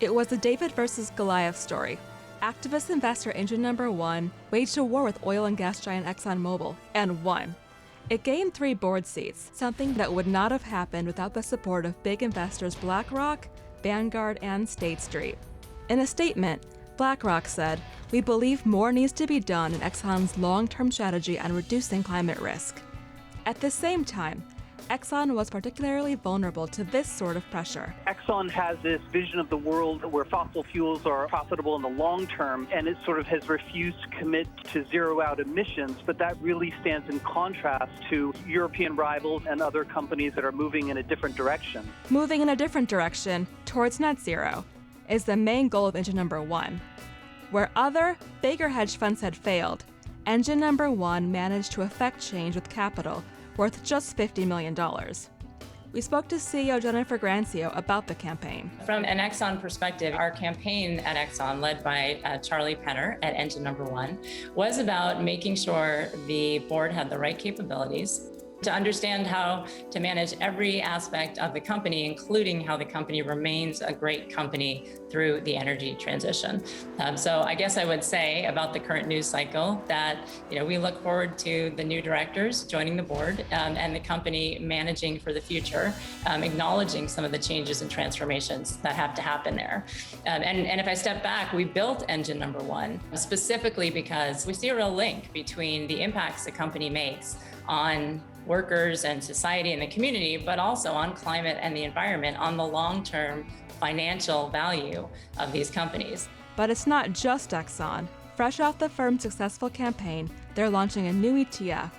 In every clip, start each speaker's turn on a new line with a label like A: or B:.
A: It was a David versus Goliath story. Activist investor Engine Number 1 waged a war with oil and gas giant ExxonMobil and won. It gained 3 board seats, something that would not have happened without the support of big investors BlackRock, Vanguard, and State Street. In a statement, BlackRock said, "We believe more needs to be done in Exxon's long-term strategy on reducing climate risk." At the same time, Exxon was particularly vulnerable to this sort of pressure.
B: Exxon has this vision of the world where fossil fuels are profitable in the long term, and it sort of has refused to commit to zero-out emissions, but that really stands in contrast to European rivals and other companies that are moving in a different direction.
A: Moving in a different direction, towards net zero, is the main goal of Engine Number 1. Where other, bigger hedge funds had failed, Engine Number 1 managed to effect change with capital worth just $50 million. We spoke to CEO Jennifer Grancio about the campaign.
C: From an Exxon perspective, our campaign at Exxon, led by Charlie Penner at Engine Number 1, was about making sure the board had the right capabilities to understand how to manage every aspect of the company, including how the company remains a great company through the energy transition. So I guess I would say about the current news cycle that we look forward to the new directors joining the board and the company managing for the future, acknowledging some of the changes and transformations that have to happen there. And if I step back, we built Engine Number 1 specifically because we see a real link between the impacts the company makes on workers and society and the community, but also on climate and the environment, on the long-term financial value of these companies.
A: But it's not just Exxon. Fresh off the firm's successful campaign, they're launching a new ETF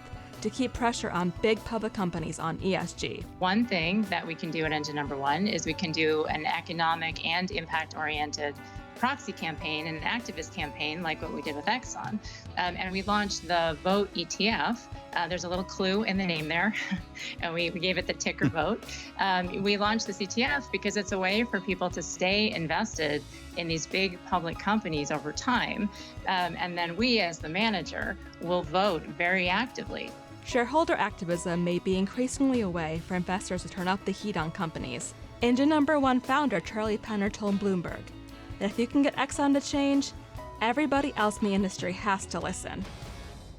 A: to keep pressure on big public companies on ESG.
C: One thing that we can do at Engine Number 1 is we can do an economic and impact-oriented proxy campaign and an activist campaign like what we did with Exxon. And we launched the VOTE ETF. There's a little clue in the name there, and we gave it the ticker VOTE. We launched this ETF because it's a way for people to stay invested in these big public companies over time. And then we, as the manager, will vote very actively.
A: Shareholder activism may be increasingly a way for investors to turn up the heat on companies. Engine Number 1 founder Charlie Penner told Bloomberg that if you can get Exxon to change, everybody else in the industry has to listen.